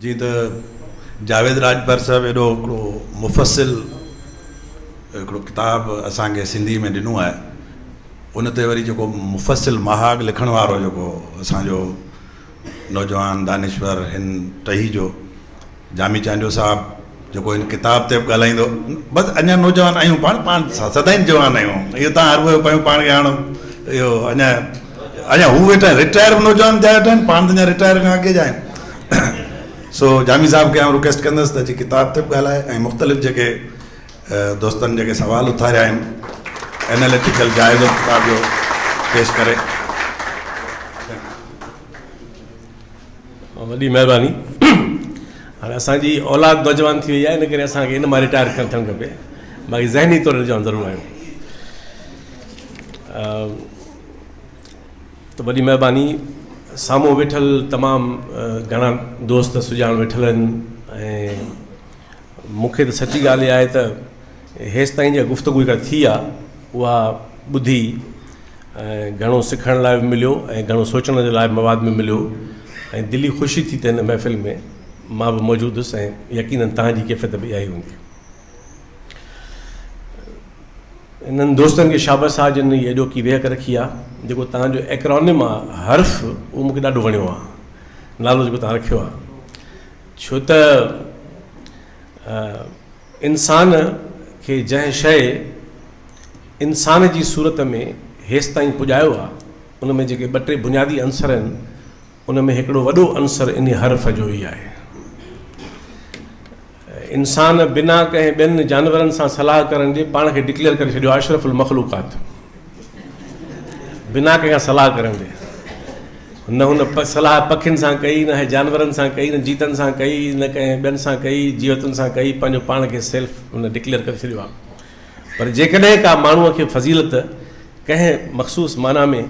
जी तो जावेद राजभर साहब एडो मुफ़स्सिल किताब असांखे सिंधी में ॾिनो है उन ते वरी जो मुफ़स्सिल महाग लिखण वारो जो असांजो नौजवान दानिश्वर हिन टही जो जामी चांडियो साहब जो इन किताब ते ॻाल्हाईंदो बस अञा नौजवान आहियूं पाण सदाईं जवान आहियूं इहो तव्हां हर पियो पाण खे हाणे इहो अञा हू वेठा रिटायर नौजवान थिया वेठा आहिनि पाण त अञा रिटायर खां अॻे जा आहियूं। सो जामी साहब खे आउं रिक्वेस्ट कंदुसि त जी किताब ते ॻाल्हाए ऐं मुख़्तलिफ़ जेके दोस्तनि जेके सवाल उथारिया आहिनि एनालिटिकल जाइज़ो किताब जो पेश करे। वॾी महिरबानी। हाणे असांजी औलाद नौजवान थी वई आहे इन करे असांखे इन मां रिटायर थियणु खपे, बाक़ी ज़हनी तौर नौजवान ज़रूरु आहियूं। त वॾी महिरबानी। साम्हूं वेठल तमामु घणा दोस्त सुञाण वेठल आहिनि ऐं मूंखे त सची ॻाल्हि इहा आहे त हेसि ताईं जेका गुफ़्तगू हिकु थी आहे उहा ॿुधी ऐं घणो सिखण लाइ बि मिलियो ऐं घणो सोचण जे लाइ मवाद में मिलियो ऐं दिली ख़ुशी थी त हिन महफ़िल में मां बि मौजूदु हुउसि ऐं यकीननि तव्हांजी कैफ़ियत बि इहा ई हूंदी। इन्हनि दोस्तनि खे शाबाश आहे जिन एॾो की वेहक रखी आहे। जेको तव्हांजो एक्रोनिम आहे हर्फ़ उहो मूंखे ॾाढो वणियो आहे, नालो जेको तव्हां रखियो आहे, छो त इंसान खे जंहिं शइ इंसान जी सूरत में हेसि ताईं पुॼायो आहे उन में जेके ॿ टे बुनियादी अंसर आहिनि उन में हिकिड़ो वॾो अंसर इन हर्फ़ जो ई आहे। इंसान बिना कंहिं ॿियनि जानवरनि सां सलाह करण जे पाण खे डिक्लेयर करे छॾियो अशरफुल मख़लूक़ात, बिना कंहिंखां सलाह करण जे। न हुन सलाह पखियुनि सां कई, न जानवरनि सां कई, न जीतनि सां कई, न कंहिं ॿियनि सां कई, जीवतुनि सां कई, पंहिंजो पाण खे सेल्फ हुन डिक्लेयर करे छॾियो आहे। पर जेकॾहिं का माण्हूअ खे फज़ीलत कंहिं मख़सूस माना में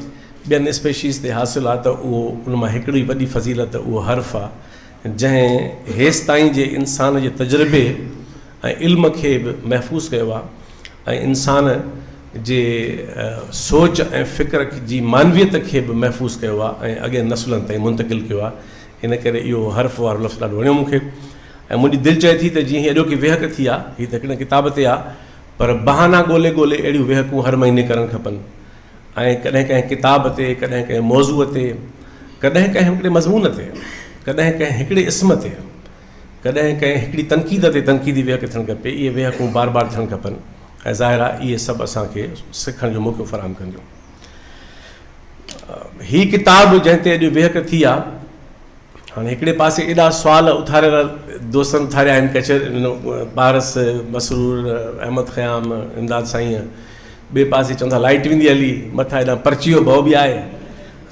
ॿियनि स्पेशीज़ ते हासिलु आहे त उहो उन मां हिकिड़ी वॾी फज़ीलत उहो हर्फ़ आहे जंहिं हेसि ताईं जे इंसान जे तजुर्बे ऐं इल्म खे बि महफ़ूज़ कयो आहे ऐं इंसान जे सोच ऐं फ़िक्र जी मानवियत खे बि महफ़ूज़ कयो आहे ऐं अॻे नसुलनि ताईं मुंतक़िल कयो आहे। इन करे इहो हर्फ़ वारो लफ़्ज़ ॾाढो वणियो मूंखे ऐं मुंहिंजी दिलि चए थी त जीअं एॾो की वेहक थी आहे हीअ त हिकिड़े किताब ते आहे, पर बहाना ॻोल्हे ॻोल्हे अहिड़ियूं वेहकूं हर महीने करणु खपनि ऐं कॾहिं कंहिं किताब ते, कॾहिं कंहिं मौज़ूअ ते, कॾहिं कंहिं हिकिड़े मज़मून ते, कॾहिं कंहिं हिकिड़े इस्म ते, कॾहिं कंहिं हिकिड़ी तनक़ीद ते तनक़ीदी वेहक थियणु खपे। इहे वेहकूं बार बार थियणु खपनि ऐं ज़ाहिर आहे इहे सभु असांखे सिखण जो मौक़ो फ़राहम कंदियूं। हीअ किताब जंहिं ते अॼु वेहक थी आहे, हाणे हिकिड़े पासे एॾा सुवाल उथारियल दोस्तनि उथारिया आहिनि, कचहरी पारस, मसरूर, अहमद ख़याम, इमदाद साईं, ॿिए पासे चवंदा लाइट वेंदी हली, मथां हेॾा पर्ची जो भउ बि आहे।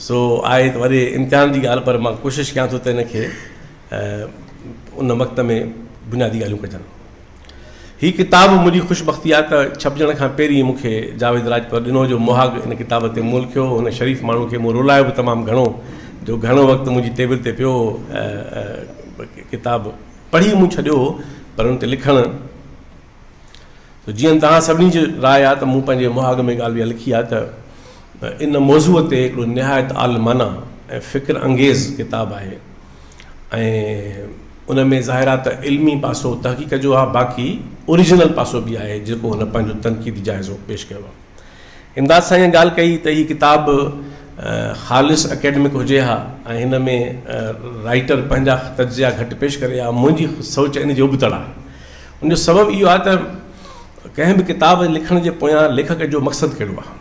सो आहे त वरी इम्तिहान जी ॻाल्हि, पर मां कोशिशि कयां थो त हिनखे उन वक़्त में बुनियादी ॻाल्हियूं कजनि। हीअ किताब मुंहिंजी ख़ुशबख़्ती आहे त छपजण खां पहिरीं मूंखे जावेद राजपर ॾिनो जो मुहाग इन किताब ते मोल कयो। हुन शरीफ़ माण्हू खे मूं रुलायो बि तमामु घणो, जो घणो वक़्तु मुंहिंजी टेबल ते पियो, किताब पढ़ी मूं छॾियो पर हुन ते लिखणु जीअं तव्हां सभिनी जी राय आहे त मूं पंहिंजे मुहाग में ॻाल्हि इहा लिखी आहे त इन मौज़ूअ ते हिकिड़ो निहायत आलमाना ऐं फ़िक्र अंगेज़ किताब आहे ऐं उन में ज़ाहिर आहे त इल्मी पासो तहक़ीक़ जो आहे, बाक़ी ओरिजिनल पासो बि आहे जेको हुन पंहिंजो तनक़ीदी जाइज़ो पेश कयो आहे। इमदाद साईं ॻाल्हि कई त हीअ किताब ख़ालिस एकेडमिक हुजे हा ऐं हिन में राइटर पंहिंजा तजिया घटि पेश करे हा। मुंहिंजी सोच इन जो उबतड़ आहे। उनजो सबबु इहो आहे त कंहिं बि किताब लिखण जे पोयां लेखक जो मक़सदु कहिड़ो आहे।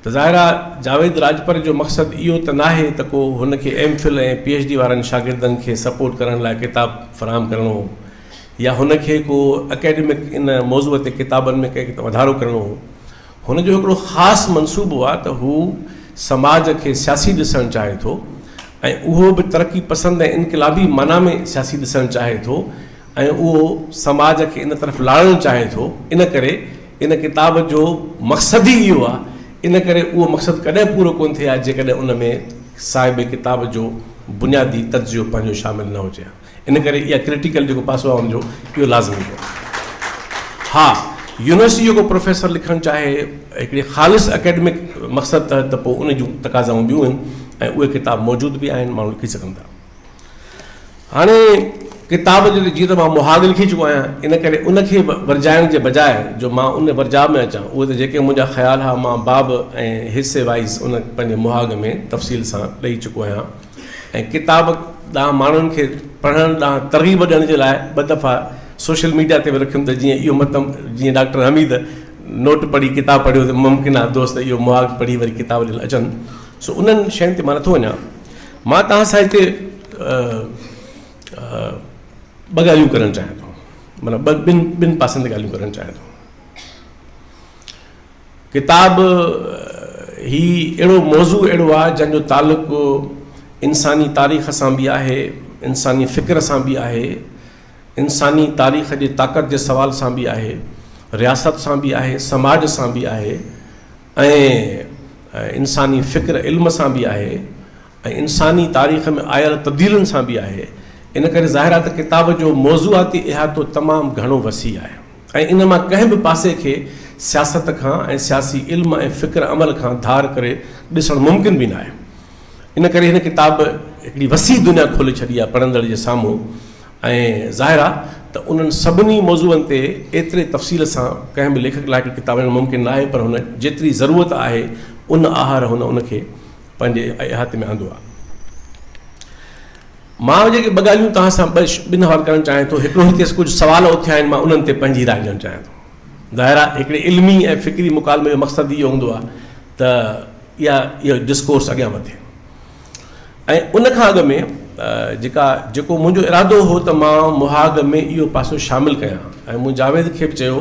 त ज़ाहिर आहे जावेद राजपर जो मक़सदु इहो त नाहे त को हुनखे MPhil ऐं PhD वारनि शागिर्दनि खे सपोर्ट करण लाइ किताब फ़राहम करणो हो या हुनखे को एकेडमिक इन मौज़ूअ ते किताबनि में कंहिं वधारो करणो हो। हुनजो हिकिड़ो ख़ासि मनसूबो आहे त हू समाज खे सियासी ॾिसणु चाहे थो ऐं उहो बि तरक़ी पसंदि ऐं इनक़िलाबी माना में सियासी ॾिसणु चाहे थो ऐं उहो समाज खे इन तरफ़ लाहिणु चाहे थो। इन करे इन किताब जो मक़सदु ई इहो आहे। इन करे उहो मक़सदु कॾहिं पूरो कोन थिए आहे जेकॾहिं उन में साहिब किताब जो बुनियादी तजियो पंहिंजो शामिलु न हुजे। इन करे इहा क्रिटिकल जेको पासो आहे हुनजो इहो लाज़मी आहे। हा, यूनिवर्सिटी जो को प्रोफेसर लिखणु चाहे हिकिड़ी ख़ालिस एकेडमिक मक़सदु तहत त पोइ उन जूं तक़ाज़ाऊं ॿियूं आहिनि ऐं उहे किताब मौजूदु बि आहिनि, माण्हू लिखी सघनि था। हाणे किताब जो जीअं त मां मुहाग लिखी चुको आहियां, इन करे उनखे वरजाइण जे बजाए जो मां उन वरजाव में अचां, उहे त जेके मुंहिंजा ख़्याल हुआ मां बाब ऐं हिसे वाइज़ उन पंहिंजे मुहाग में तफ़सील सां ॾेई चुको आहियां। ऐं किताब ॾांहुं माण्हुनि खे पढ़ण ॾांहुं तरग़ीब ॾियण जे लाइ ॿ दफ़ा सोशल मीडिया ते बि रखियुमि त जीअं इहो मतिलबु जीअं डॉक्टर हमीद नोट पढ़ी किताब पढ़ियो त मुमकिन आहे दोस्त इहो मुहाग पढ़ी वरी किताब ॾियणु अचनि। सो उन्हनि शयुनि ते मां नथो वञा। मां तव्हां सां हिते ॿ ॻाल्हियूं करणु चाहियां थो, मतिलबु ॿिनि पासनि ते ॻाल्हियूं करणु चाहियां थो। किताब ही अहिड़ो मौज़ू अहिड़ो आहे जंहिंजो तालुक़ु इंसानी तारीख़ सां बि आहे, इंसानी फ़िक्र सां बि आहे, इंसानी तारीख़ जे ताक़त जे सवाल सां बि आहे, रियासत सां बि आहे, समाज सां बि आहे, ऐं इंसानी फ़िक्र इल्म सां बि आहे, ऐं इंसानी तारीख़ में आयल तब्दीलियुनि सां बि आहे। इन करे ज़ाहिर आहे त किताब जो मौज़ूआती इहातो तमामु घणो वसी आहे ऐं इन मां कंहिं बि पासे खे सियासत खां ऐं सियासी इल्म ऐं फ़िक्र अमल खां धार करे ॾिसणु मुमकिन बि न आहे। इन करे हिन किताब हिकिड़ी वसी दुनिया खोले छॾी आहे पढ़ंदड़ जे साम्हूं। ऐं ज़ाहिर आहे त उन्हनि सभिनी मौज़ूअनि ते एतिरे तफ़सील सां कंहिं बि लेखक लाइ किताब मुमकिन न आहे, पर हुन जेतिरी ज़रूरत आहे उन आहार हुन उनखे पंहिंजे इहाते में आंदो आहे। मां जेके ॿ ॻाल्हियूं तव्हां सां ॿिनि हवाले करणु चाहियां थो। हिकिड़ो हिते कुझु सुवाल उथिया आहिनि, मां उन्हनि ते पंहिंजी राय ॾियणु चाहियां थो। ज़ाहिर आहे हिकिड़े इल्मी ऐं फ़िक्री मुकालमे जो मक़सदु इहो हूंदो आहे त इहो डिस्कोर्स अॻियां वधे। ऐं उनखां अॻु में जेको मुंहिंजो इरादो हो त मां मुहाग में इहो पासो शामिलु कयां, ऐं मूं जावेद खे बि चयो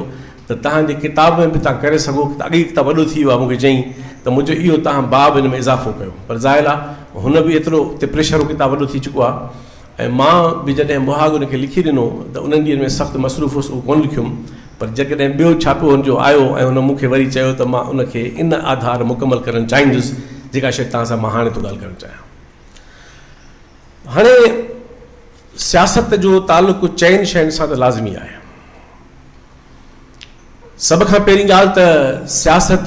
त तव्हांजे किताब में बि तव्हां करे सघो। अॻे किताब वॾो थी वियो आहे, मूंखे चई त मुंहिंजो इहो तव्हां बाब हिन में इज़ाफ़ो कयो, पर ज़ाहिर आहे हुन बि एतिरो उते प्रेशर हो किताब वॾो थी चुको आहे। ऐं मां बि जॾहिं मुहाग उनखे लिखी ॾिनो त उन्हनि ॾींहंनि में सख़्तु मसरूफ़ हुउसि, उहो कोन लिखियुमि। पर जेकॾहिं ॿियो छापो हुनजो आयो ऐं हुन मूंखे वरी चयो त मां उनखे इन आधार मुकमल करणु चाहींदुसि, जेका शइ तव्हां सां मां हाणे थो ॻाल्हि करणु चाहियां। हाणे सियासत जो तालुक़ु चइनि शयुनि सां त लाज़मी आहे। सभ खां पहिरीं ॻाल्हि त सियासत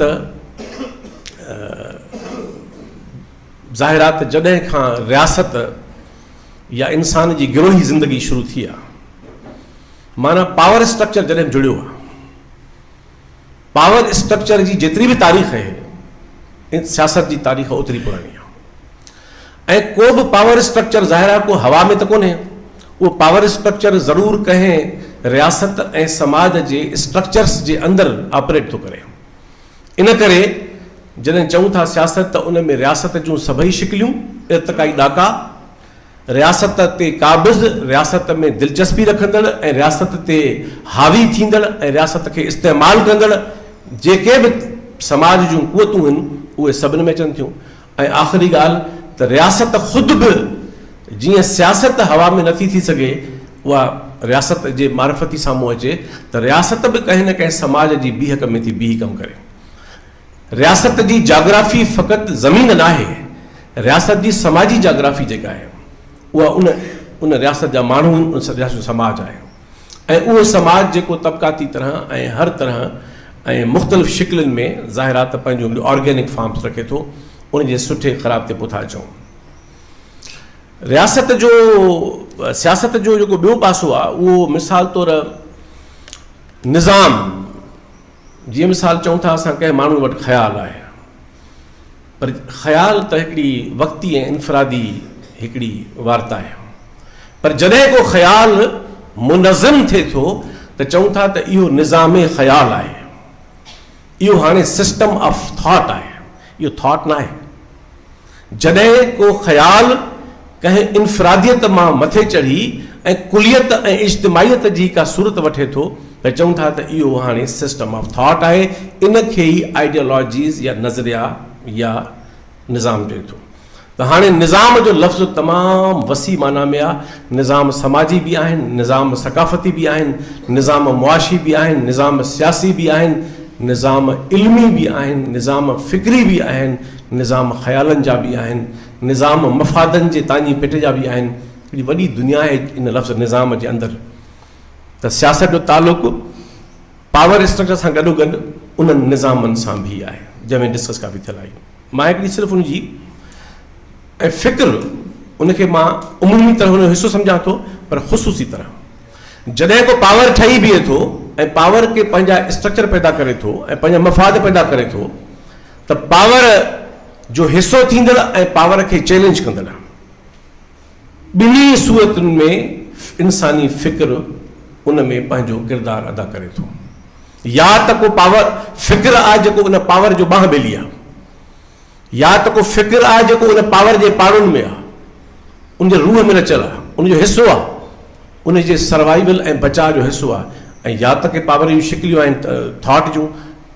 ज़ाहिर आहे त जॾहिं खां रियासत या इंसान जी गिरोही ज़िंदगी शुरू थी आहे, माना पावर स्ट्रक्चर जॾहिं जुड़ियो आहे, पावर स्ट्रक्चर जी जेतिरी बि तारीख़ आहे सियासत जी तारीख़ ओतिरी पुराणी आहे। ऐं को बि पावर स्ट्रक्चर ज़ाहिर आहे को हवा में त कोन्हे, उहो पावर स्ट्रक्चर ज़रूरु कंहिं रियासत ऐं समाज जे स्ट्रक्चर्स जे अंदरि ऑपरेट थो करे। इन करे जॾहिं चऊं था सियासत त उन में रियासत जूं सभई शिकिलियूं, इर्तिकाई ॾाका, रियासत ते क़ाबिज़, रियासत में दिलचस्पी रखंदड़ ऐं रियासत ते हावी थींदड़ ऐं रियासत खे इस्तेमालु कंदड़ जेके बि समाज जूं क़ुवतूं आहिनि उहे सभिनी में अचनि थियूं। ऐं आख़िरी ॻाल्हि त रियासत ख़ुदि बि जीअं सियासत हवा में नथी थी सघे, उहा रियासत जे मार्फती साम्हूं अचे त रियासत बि कंहिं न कंहिं समाज जी बीहक में थी बीह कमु करे। रियासत जी जाग्राफ़ी फ़क़ति ज़मीन न आहे, रियासत जी समाजी जाग्राफ़ी जेका आहे उहा उन रियासत जा माण्हू आहिनि, उन रियासत जो समाज आहे। ऐं उहो समाज जेको तबक़ाती तरह ऐं हर तरह ऐं मुख़्तलिफ़ शिकिलुनि में ज़ाहिर आहे त पंहिंजो ऑर्गेनिक फॉर्म्स रखे थो, उनजे सुठे ख़राब ते पुठा अचूं। रियासत जो सियासत जो जेको ॿियो पासो आहे उहो मिसाल तौरु निज़ाम, जीअं मिसाल चऊं था असां कंहिं माण्हू वटि ख़्यालु आहे, पर ख़्यालु त हिकिड़ी वक़्ती ऐं इनफ़रादी हिकिड़ी वार्ता आहे। पर जॾहिं को ख़्यालु मुनज़्ज़म थिए थो त चऊं था त इहो निज़ाम ख़्यालु आहे, इहो हाणे सिस्टम ऑफ थॉट आहे, इहो थॉट न आहे। जॾहिं को ख़्यालु कंहिं इनफ़रादियत मां मथे चढ़ी ऐं कुलियत ऐं इज्तिमाइयत जी का सूरत वठे थो त चऊं था त इहो हाणे सिस्टम ऑफ थॉट आहे। इनखे ई आइडियोलॉजीज़ या नज़रिया या निज़ाम चए थो। त हाणे निज़ाम जो लफ़्ज़ तमामु वसी माना में आहे। निज़ाम समाजी बि आहिनि, निज़ाम सक़ाफ़ती बि आहिनि, निज़ाम मुआशी बि आहिनि, निज़ाम सियासी बि आहिनि, निज़ाम इल्मी बि आहिनि, निज़ाम फ़िक्री बि आहिनि, निज़ाम ख़्यालनि जा बि आहिनि, निज़ाम मफ़ादनि जे तानी पिट जा बि आहिनि। हिकिड़ी वॾी दुनिया आहे इन लफ़्ज़ निज़ाम जे अंदरि। त सियासत जो तालुक़ु पावर स्ट्रक्चर सां गॾोगॾु उन्हनि निज़ामनि सां बि आहे जंहिंमें डिस्कस काफ़ी थियल आहे। मां हिकिड़ी सिर्फ़ु उनजी ऐं फ़िक्र उनखे मां उमूमी तरह हुन जो हिसो सम्झां थो, पर ख़ुसूसी तरह जॾहिं को पावर ठही बीहे थो ऐं पावर खे पंहिंजा स्ट्रक्चर पैदा करे थो ऐं पंहिंजा मफ़ाद पैदा करे थो, त पावर जो हिसो थींदड़ ऐं पावर खे चैलेंज कंदड़ ॿिन्ही सूरतुनि में इंसानी फ़िक्र उन में पंहिंजो किरदारु अदा करे थो। या त को पावर फ़िक्र आहे जेको उन पावर जो बांह ॿेली आहे, या त को फ़िक्र आहे जेको उन पावर जे पाड़ुनि में आहे, उनजे रूह में रचियल आहे, उनजो हिसो आहे, उनजे सर्वाइवल ऐं बचाव जो हिसो आहे, ऐं या त के पावर जूं शिकिलियूं आहिनि थॉट जूं,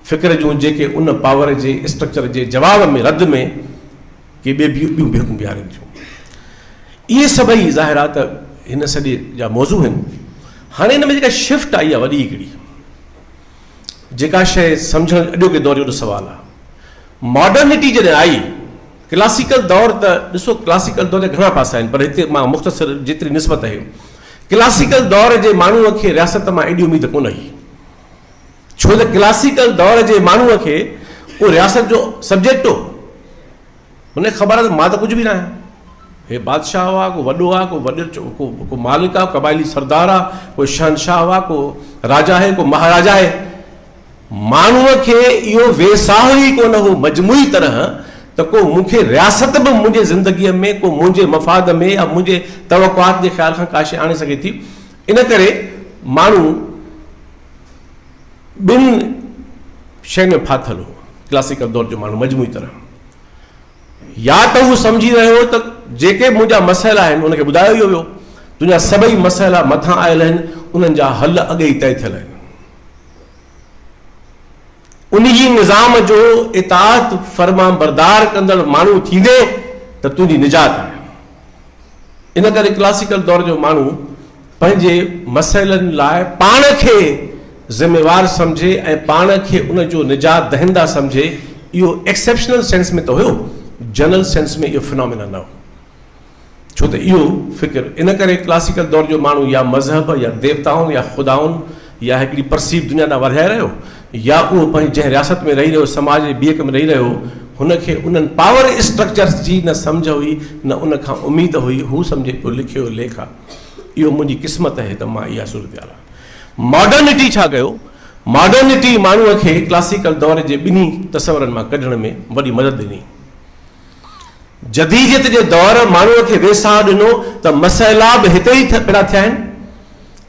फ़िक्र जूं, जेके उन पावर जे स्ट्रक्चर जे जवाब में रद में के ॿियूं बीहारनि थियूं। इहे सभई ज़ाहिरात हिन सॼे जा मौज़ू आहिनि। हाणे हिन में जेका शिफ्ट आई आहे वॾी हिकिड़ी, जेका शइ सम्झणु अॼोके दौर जो सुवालु आहे, मॉडर्निटी जॾहिं आई, क्लासिकल दौर त ॾिसो, क्लासिकल दौर जा घणा पासा आहिनि, पर हिते मां मुख़्तसिर जेतिरी निस्बत आहे, क्लासिकल दौर जे माण्हूअ खे रियासत मां एॾी उमेद कोन हुई, छो त क्लासिकल दौर जे माण्हूअ खे उहो रियासत जो सब्जेक्ट हो, हुनखे ख़बर आहे त मां त कुझु बि न आहियां, हे बादशाह हुआ, को वॾो आहे, को मालिक आहे, क़बाइली सरदार आहे, को शहनशाह हुआ, को राजा आहे, को महाराजा आहे। माण्हूअ खे इहो वेसाह ई कोन हो मजमूई तरह त को मूंखे रियासत बि मुंहिंजे ज़िंदगीअ में, को मुंहिंजे मफ़ाद में या मुंहिंजे तवक़ुआत जे ख़्याल खां का शइ आणे सघे थी। इन करे माण्हू ॿिनि शयुनि में फाथल हो, क्लासिकल दौर जो माण्हू मजमूई तरह, या त हू सम्झी रहियो हो त जेके मुंहिंजा मसइला आहिनि उनखे ॿुधायो ई वियो, तुंहिंजा सभई मसइला मथां आयल आहिनि, उन्हनि जा हल अॻे ई तय थियल आहिनि, उनजी निज़ाम जो इताअत फर्मा बरदार कंदड़ माण्हू थींदे त तुंहिंजी निजात आहे। इन करे क्लासिकल दौर जो माण्हू पंहिंजे मसइलनि लाइ पाण खे ज़िम्मेवार सम्झे ऐं पाण खे उनजो निजात दहिंदा सम्झे। इहो एक्सेप्शनल सेंस में त हुयो, जनरल सेंस में इहो फिनोमिना न हो, छो त इहो फ़िक्र, इन करे क्लासिकल दौर जो माण्हू या मज़हब या देवताउनि या ख़ुदाउनि या हिकिड़ी परसीव दुनिया ॾांहुं वधाए रहियो, या उहो पंहिंजी जंहिं रियासत में रही रहियो, समाज जे ॿिए में रही रहियो, हुनखे उन्हनि पावर स्ट्रक्चर्स जी न सम्झ हुई, न उनखां उमेद हुई, हू सम्झे पियो लिखियो लेख आहे, इहो मुंहिंजी क़िस्मत आहे त मां इहा सूरत हाल आहे। मॉडर्निटी छा कयो? मॉडर्निटी माण्हूअ खे क्लासिकल दौर जे ॿिन्ही तस्वरनि मां कढण में वॾी मदद ॾिनी। जदीदियत जे दौर माण्हूअ खे वेसाह ॾिनो त मसइला बि हिते ई पैदा थिया आहिनि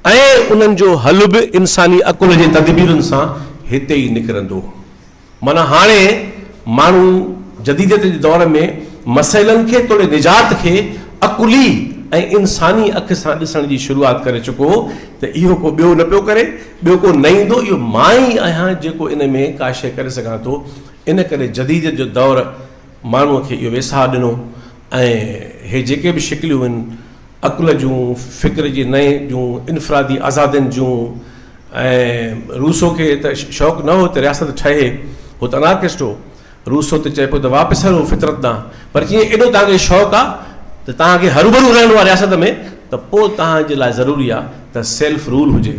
ऐं उन्हनि जो हल बि इंसानी अकुल जे तदबीरुनि सां हिते ई निकिरंदो। माना हाणे माण्हू जदीदियत जे दौर में मसइलनि खे, तोड़े निजात खे अकुली ऐं इंसानी अख सां ॾिसण जी शुरूआत करे चुको हो त इहो को ॿियो न पियो करे, ॿियो को न ईंदो, इहो मां ई आहियां जेको इन में का शइ करे सघां थो। इन करे जदीदियत जो दौर माण्हूअ खे इहो वेसाह ॾिनो ऐं हे जेके बि शिकिलियूं आहिनि अकुल जूं, फ़िक्र जे नए जूं, इनफ़रादी आज़ादियुनि जूं, ऐं रूसो खे त शौक़ु न हो त रियासत ठहे, हो त अनार्किस्ट हो, रूसो त चए पियो त वापसि हलो फितरत ॾांहुं, पर जीअं एॾो तव्हांखे शौक़ु आहे त तव्हांखे हरूभरू रहणो आहे रियासत में, त पोइ तव्हांजे लाइ ज़रूरी आहे त सेल्फ रूल हुजे।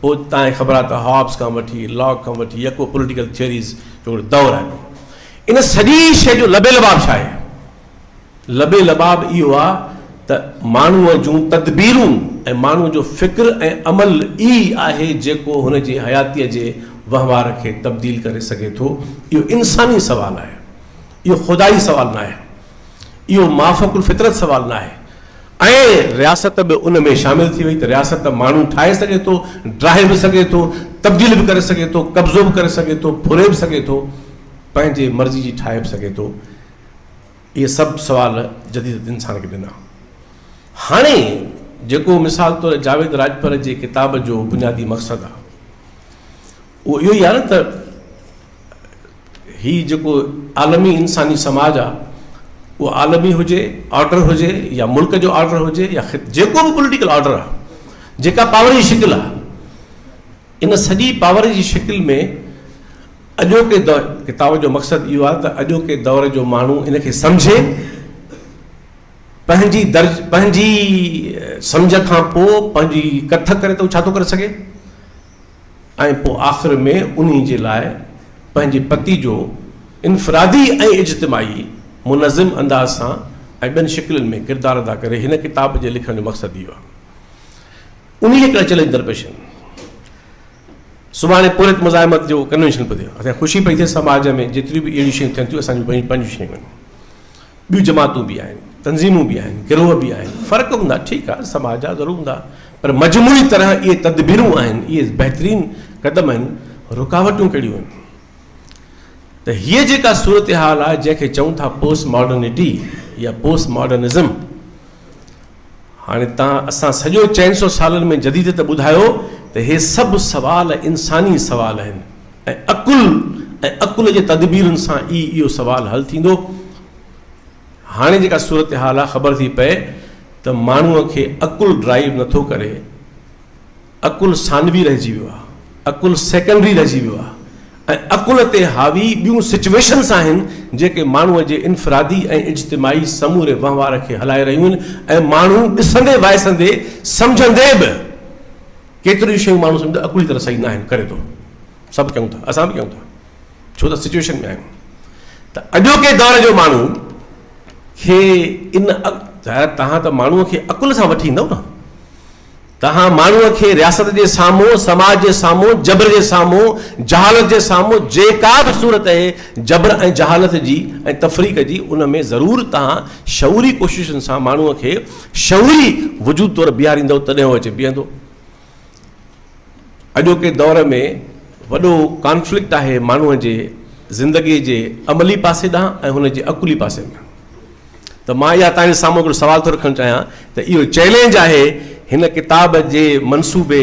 पोइ तव्हांखे ख़बर आहे त हॉब्स खां वठी, लॉक खां वठी, यको पॉलिटिकल थियरीज़ जो दौरु आहे। इन सॼी शइ जो लबे लबाब छा आहे? लबे लबाब इहो आहे त माण्हूअ जूं तदबीरूं ऐं माण्हूअ जो फ़िक्र ऐं अमल ई आहे जेको हुन जी हयातीअ जे वहिंवार खे तब्दील करे सघे थो। इहो इंसानी सवालु आहे, इहो ख़ुदाई सवालु न आहे, इहो माफ़कुल फितरत सवालु न आहे। ऐं रियासत बि उन में शामिल थी वई त रियासत माण्हू ठाहे सघे थो, ड्राहे बि सघे थो, तब्दील बि करे सघे थो, कब्ज़ो बि करे सघे थो, फुरे बि सघे थो, पंहिंजे मर्ज़ी जी ठाहे बि सघे थो। इहे सभु सुवाल जदीद इंसान खे ॾिना। हाणे जेको मिसाल तौरु जावेद राजपर जे किताब जो बुनियादी मक़सदु आहे उहो इहो ई आहे न त हीउ जेको आलमी इंसानी समाज आहे उहो आलमी हुजे, ऑर्डर हुजे, या मुल्क जो ऑर्डर हुजे, या जेको बि पॉलिटिकल ऑर्डर आहे, जेका पावर जी शिकिल आहे, इन सॼी पावर जी शिकिल में अॼोके दौर किताब जो मक़सदु इहो आहे त अॼोके दौर जो माण्हू इनखे सम्झे, पंहिंजी सम्झ खां पोइ पंहिंजी कथ करे त छा थो करे सघे, ऐं पोइ आख़िर में उन्ही जे लाइ पंहिंजे पति जो इनफ़रादी ऐं इज्तिमाही मुनज़िम अंदाज़ सां ऐं ॿियनि शिकिलुनि में किरदारु अदा करे। हिन किताब जे लिखण जो मक़सदु इहो आहे। उन हिकिड़ा चैलेंज दरपेश आहिनि। सुभाणे पुरत मुज़ाहिमत जो कन्वेंशन पियो थिए, असांखे ख़ुशी पई थिए समाज में जेतिरियूं बि अहिड़ियूं शयूं थियनि थियूं असांजूं पंहिंजूं शयूं आहिनि। ॿियूं जमातूं बि आहिनि, तंज़ीमूं बि आहिनि, गिरोह बि आहिनि, फ़र्क़ु हूंदा, ठीकु आहे, समाज जा ज़रूरु हूंदा, पर मजमूई तरह इहे तदबीरूं आहिनि, इहे बहितरीनु क़दम आहिनि। रुकावटूं कहिड़ियूं आहिनि? त हीअ जेका सूरत हाल आहे जंहिंखे चऊं था पोस्ट मॉडर्निटी या पोस्ट मॉडर्निज़म, हाणे तव्हां असां सॼो 400 सालनि में जदीद त ॿुधायो त इहे सभु सवाल इंसानी सवाल आहिनि ऐं अकुल जे तदबीरुनि सां इहो सवाल हल थींदो। हाणे जेका सूरत हाल आहे ख़बर थी पए त माण्हूअ खे अकुल ड्राइव नथो करे, अकुल सानवी रहिजी वियो आहे, अकुल सेकेंडरी रहिजी वियो आहे ऐं अकुल ते हावी ॿियूं सिचुएशन्स आहिनि जेके माण्हूअ जे इनफ़रादी ऐं इज्तिमाही समूरे वहिंवार खे हलाए रहियूं आहिनि ऐं माण्हू ॾिसंदे वाइसंदे सम्झंदे बि केतिरियूं शयूं माण्हू सम्झो अकुली तरह सही न आहिनि, करे थो। सभु कयूं था, असां बि कयूं था, छो त सिचुएशन में आहियूं। त अॼोके दौर जो माण्हू खे तव्हां त माण्हूअ खे अकुल सां वठी ईंदव न। तव्हां माण्हूअ खे रियासत जे साम्हूं, समाज जे साम्हूं, जबर जे साम्हूं, जहालत जे साम्हूं जेका बि सूरत आहे जबर ऐं जहालत जी ऐं तफ़रीक़ जी, उन में ज़रूरु तव्हां शऊरी कोशिशुनि सां माण्हूअ खे शऊरी वजूद तौरु बीहारींदव, तॾहिं उहो अचे बीहंदो। अॼोके दौर में वॾो कॉन्फ्लिक्ट आहे माण्हूअ जे ज़िंदगीअ जे अमली पासे ॾांहुं ऐं हुन जे अकुली पासे में। त मां इहा तव्हांजे साम्हूं हिकिड़ो सवाल थो रखणु चाहियां त इहो चैलेंज आहे हिन किताब जे मनसूबे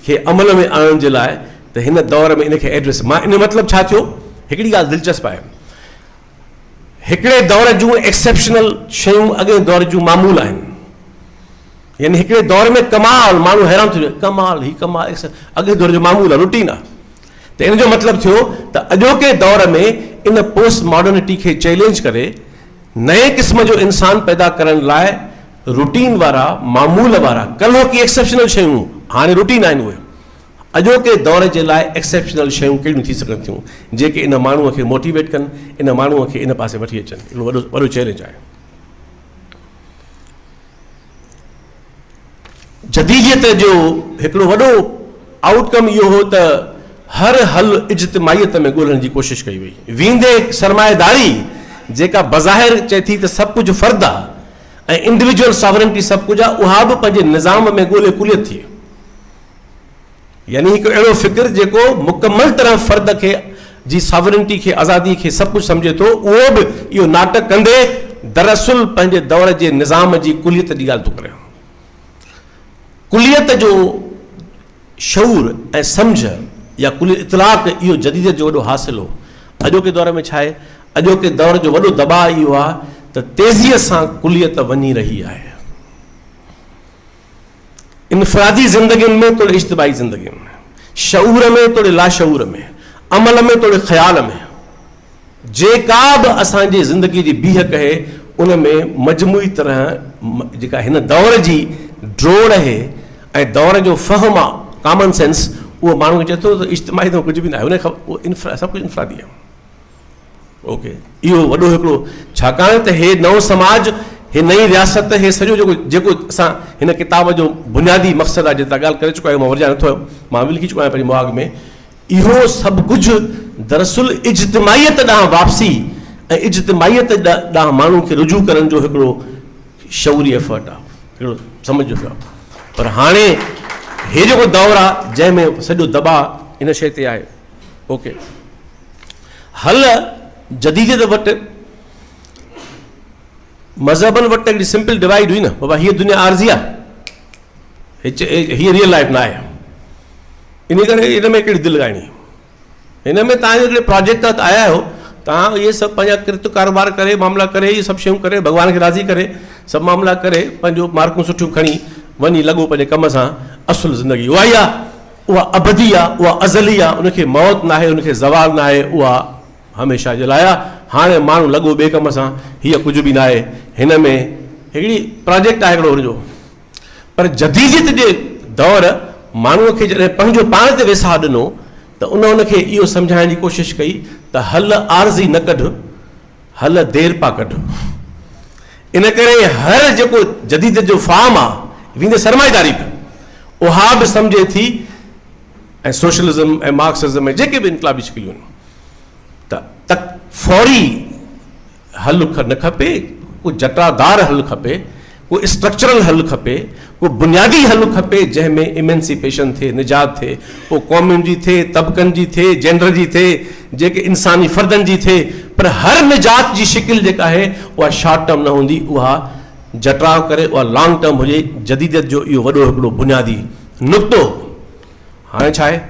खे अमल में आणण जे लाइ त हिन दौर में इनखे एड्रेस। मां इन मतिलबु छा थियो, हिकिड़ी ॻाल्हि दिलचस्प आहे, हिकिड़े दौर जूं एक्सेप्शनल शयूं अॻे दौर जूं मामूल आहिनि। यानी हिकिड़े दौर में कमाल, माण्हू हैरान थी वियो, कमाल ही कमाल, अॻे दौर जो मामूल आहे, रूटीन आहे। त इन जो मतिलबु थियो त अॼोके दौर में इन पोस्ट मॉडर्निटी खे चैलेंज करे नए क़िस्म जो इंसान पैदा करण लाइ रूटीन वारा, मामूल वारा, कल्ह की एक्सेप्शनल शयूं हाणे रूटीन आहिनि। उहे अॼोके दौर जे लाइ एक्सेप्शनल शयूं कहिड़ियूं थी सघनि थियूं जेके इन माण्हूअ खे मोटिवेट कनि, इन माण्हूअ खे इन पासे वठी अचनि। इहो वॾो चैलेंज आहे। जदीदियत जो हिकिड़ो वॾो आउटकम इहो हो त हर हल इज्तिमाहियत में ॻोल्हण जी कोशिशि कई वई। वींदे सरमाएदारी जेका बज़ाहिर चए थी त सभु कुझु फ़र्द आहे ऐं इंडिविजुअल सॉवरेंटी सभु कुझु आहे, उहा बि पंहिंजे निज़ाम में ॻोल्हे कुलियत थिए। यानी हिकु अहिड़ो फ़िक्र जेको मुकमल तरह फ़र्द खे जी सॉवरेंटी खे, आज़ादी खे सभु कुझु सम्झे थो, उहो बि इहो नाटक कंदे दरअसल पंहिंजे दौर जे निज़ाम जी कुलियत जी ॻाल्हि थो करे। कुलियत जो शऊर ऐं सम्झ या कुलियत इतलाक़, इहो जदीदियत जो वॾो हासिल हो। अॼोके दौर में छा आहे, अॼोके दौर जो वॾो दबाव इहो आहे त तेज़ीअ सां कुलियत वञी रही आहे। इनफ़रादी ज़िंदगियुनि में तोड़े इज्तिमाही ज़िंदगियुनि में, शऊर में तोड़े लाशऊर में, अमल में तोड़े ख़्याल में, जेका बि असांजी ज़िंदगी जी बीह कहे उन में मजमूई तरह जेका हिन दौर जी ड्रोड़ आहे ऐं दौर जो फ़हम आहे, कॉमन सेंस, उहो माण्हू खे चए थो त इज्तिमाही त कुझु बि न आहे, उन खां सभु कुझु इनफ़रादी आहे। ओके, इहो वॾो हिकिड़ो, छाकाणि त हे नओं समाज, हे नई रियासत, हे सॼो जेको असां हिन किताब जो बुनियादी मक़सदु आहे, जेका ॻाल्हि करे चुका आहियूं, मां वरिजा नथो आहियां, मां बि लिखी चुको आहियां पंहिंजे मुआग में, इहो सभु कुझु दरअसल इज्तिमाहियत ॾांहुं वापसी ऐं इज्तिमाहियत ॾांहुं माण्हू खे रुजू करण जो हिकिड़ो शऊरी एफर्ट आहे, हिकिड़ो सम्झ जो आहे। पर हाणे हे जेको दौरु आहे जंहिंमें सॼो दबाव इन शइ ते आहे। ओके, हल जदीदियत वटि, मज़हबनि वटि हिकिड़ी सिंपल डिवाइड हुई न, बाबा हीअ दुनिया आर्ज़ी आहे, हीअ रियल लाइफ न आहे। इन करे हिन में हिकिड़ी दिलि लॻाइणी, हिन में तव्हां हिकिड़े प्रोजेक्ट तां आया आहियो, तव्हां इहे सभु पंहिंजा कृत कारोबार करे, मामला करे, इहे सभु शयूं करे, भॻवान खे राज़ी करे, सभु मामला करे, पंहिंजो मार्कूं सुठियूं खणी वञी लॻो पंहिंजे कम सां। असुल ज़िंदगी उहा ई आहे, उहा अबदी आहे, उहा अज़ली आहे, उनखे मौत न आहे, उनखे ज़वाल न आहे, उहा हमेशह जे लाइ आहे। हाणे माण्हू लॻो ॿिए कम सां, हीअ कुझु बि न आहे, हिन में हिकिड़ी प्रोजेक्ट आहे हिकिड़ो हुनजो। पर जदीदियत जे दौर माण्हूअ खे जॾहिं पंहिंजो पाण ते वेसाह ॾिनो त उनखे इहो सम्झाइण जी कोशिशि कई त हल आर्ज़ी न कढ, हल देर पा कढ। इन करे हर जेको जदीद जो फार्म आहे वेंदे सरमाएदारी बि उहा बि सम्झे थी ऐं सोशलिज़म ऐं मार्क्सिज़म ऐं जेके बि इनक़लाबी शिकिलियूं आहिनि त फौरी हल न खपे, को जटादार हल खपे, को स्ट्रक्चरल हल खपे, को बुनियादी हल खपे जंहिंमें इमेंसिपेशन थिए, निजात थिए, को क़ौमुनि जी थिए, तबक़नि जी थिए, जेंडर जी थिए, जेके इंसानी फ़र्दनि जी थिए। पर हर निजात जी शिकिल जेका आहे उहा शॉर्ट टर्म न हूंदी, उहा जटराव करे उहा लॉन्ग टर्म हुजे। जदीदियत जो इहो वॾो हिकिड़ो बुनियादी नुक़्तो। हाणे छा आहे,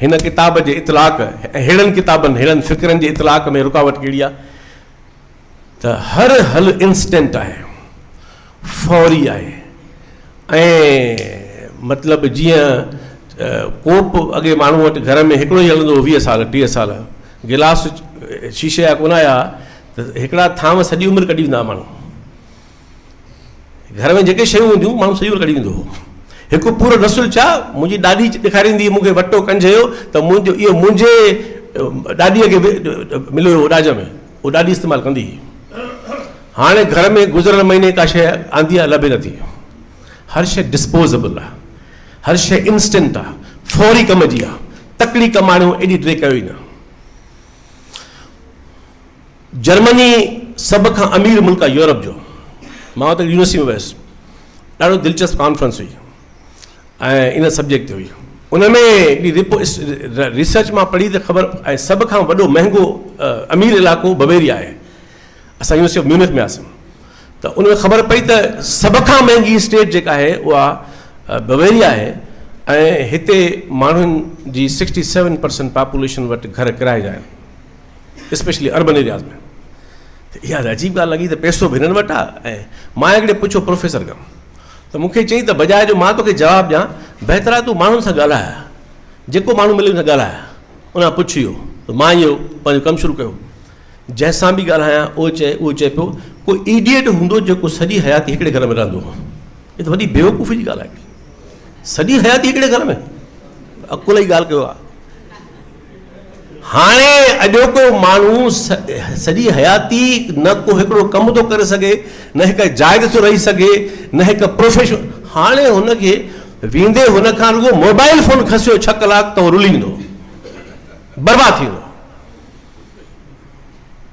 हिन किताब जे इतलाक़ अहिड़नि किताबनि अहिड़नि फ़िक्रनि जे इतलाक़ में रुकावट कहिड़ी आहे त हर हल इंस्टेंट आहे, फौरी आहे। ऐं मतिलबु जीअं कोप अॻे माण्हू वटि घर में हिकिड़ो ई हलंदो 20 साल 30 साल, गिलास शीशे जा कोन आया त हिकिड़ा थांव सॼी उमिरि कढी वेंदा माण्हू। घर में जेके शयूं हूंदियूं माण्हू सॼी उमिरि कढी वेंदो हो। हिकु पूरो नसुल छा, मुंहिंजी ॾाॾी ॾेखारींदी मूंखे वटो कंझयो त इहो मुंहिंजे ॾाॾीअ खे मिलियो हुयो ॾाज में, उहो ॾाढी इस्तेमालु कंदी हुई। हाणे घर में गुज़िरियल महीने का शइ आंदी आहे लभे नथी। हर शइ डिस्पोजेबल आहे, हर शइ इंस्टेंट आहे, फौरी कम जी आहे। तकड़ी कमाणियूं एॾी टे कयो ई न। जर्मनी सभ खां अमीर मुल्क आहे यूरोप जो। मां हुते यूनिवर्सिटी में वियुसि, ॾाढो दिलचस्प कॉन्फ्रेंस हुई ऐं इन सब्जेक्ट ते हुई। उन में रिसर्च मां पढ़ी त ख़बर ऐं सभ खां वॾो महांगो अमीर इलाइक़ो बवेरिया आहे। असां यूनिवर्सिटी ऑफ म्यूनिख में हुआसीं त उन में ख़बर पई त सभ खां महांगी स्टेट जेका आहे उहा बवेरिया आहे। ऐं हिते माण्हुनि जी 67% पॉपुलेशन वटि घर किराए जा आहिनि, स्पेशली अर्बन एरियाज़ में। त इहा अजीब ॻाल्हि लॻी त पैसो बि हिननि वटि आहे। ऐं मां हिकिड़े पुछो प्रोफेसर खां त मूंखे चई त बजाए जो मां तोखे जवाबु ॾियां, बहितर आहे तूं माण्हुनि सां ॻाल्हाए, जेको माण्हू मिले हुन सां ॻाल्हाए, उन पुछ इहो। त मां इहो पंहिंजो कमु शुरू कयो। जंहिंसां बि ॻाल्हायां उहो चए पियो कोई इडियट हूंदो जेको सॼी हयाती हिकिड़े घर में रहंदो हो। हे त वॾी बेवकूफ़ी जी ॻाल्हि आहे। सॼी हयाती हिकिड़े घर में, अकुल जी ॻाल्हि कयो आहे। हाणे अॼोको माण्हू सॼी हयाती न को हिकिड़ो कमु थो करे सघे, न हिकु जाइ ते थो रही सघे, न हिकु प्रोफेशन। हाणे हुनखे वेंदे हुन खां रुॻो मोबाइल फ़ोन खसियो 6 कलाक त उहो रुली वेंदो, बर्बादु थी वेंदो।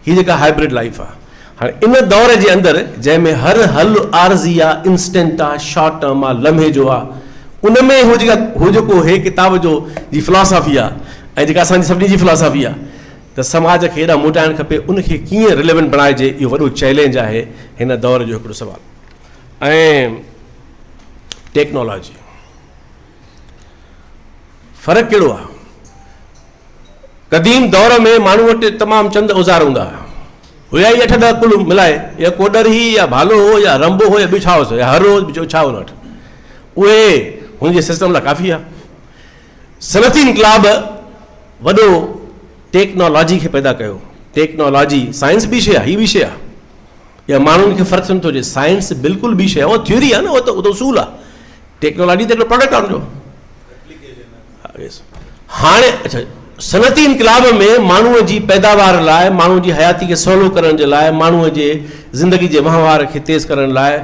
हीअ जेका हाइब्रिड लाइफ आहे हाणे इन दौर जे अंदरि जंहिंमें हर हल आर्ज़ी आहे, इंस्टेंट आहे, शॉर्ट टर्म आहे, लम्हे जो आहे, उन में हू जेको हे किताब जो जी फिलासफ़ी आहे ऐं जेका असांजी सभिनी जी फिलासफ़ी आहे त समाज खे हेॾा मोटाइणु खपे, उनखे कीअं रिलेवेंट बणाइजे, इहो वॾो चैलेंज आहे हिन दौर जो हिकिड़ो सुवालु। ऐं टेक्नोलॉजी फ़र्क़ु कहिड़ो आहे? क़दीम दौर में माण्हू वटि तमामु चंद औज़ार हूंदा हुया ई 8-10 कुल मिलाए, या कोडर ही, या भालो हो, या रंबो हो, या ॿियो छा हो, या हर रोज़ ॿियो छा हुन वटि, उहे हुनजे सिस्टम लाइ काफ़ी आहे। सनअती इनक़लाब वॾो टेक्नोलॉजी खे पैदा कयो। टेक्नोलॉजी साइंस बि शइ आहे, हीअ बि शइ आहे, या माण्हुनि खे फ़र्क़ु सम्झो हुजे। साइंस बिल्कुलु बि शइ आहे, उहा थ्योरी आहे न, उहो त उसूल आहे। टेक्नोलॉजी त हिकिड़ो प्रोडक्ट आहे हुनजो। हाणे अच्छा, सनअती इनक़लाब में माण्हूअ जी पैदावार लाइ, माण्हू जी हयाती खे सवलो करण जे लाइ, माण्हूअ जे ज़िंदगी जे वहिंवार खे तेज़ करण लाइ,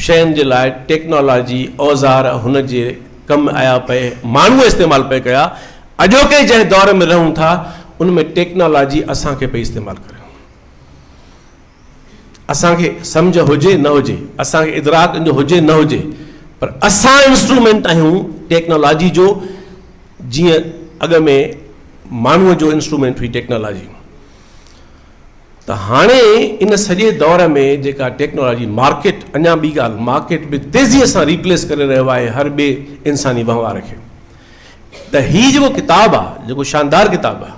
शयुनि जे लाइ टेक्नोलॉजी औज़ार हुन जे कमु आया पए, माण्हू इस्तेमालु पए कया। अॼोके जंहिं दौर में रहूं था उन में टेक्नोलॉजी असांखे पई इस्तेमालु करे। असांखे सम्झ हुजे न हुजे, असांखे इदराक जो हुजे न हुजे, पर असां इंस्ट्रूमेंट आहियूं टेक्नोलॉजी जो, जीअं अॻ में माण्हूअ जो इंस्ट्रूमेंट हुई टेक्नोलॉजी। त हाणे इन सॼे दौर में जेका टेक्नोलॉजी मार्केट, अञा ॿी ॻाल्हि, मार्केट बि तेज़ीअ सां रिप्लेस करे रहियो आहे हर ॿिए इंसानी वहिंवार खे। त हीअ जेको किताबु आहे, जेको शानदार किताबु आहे,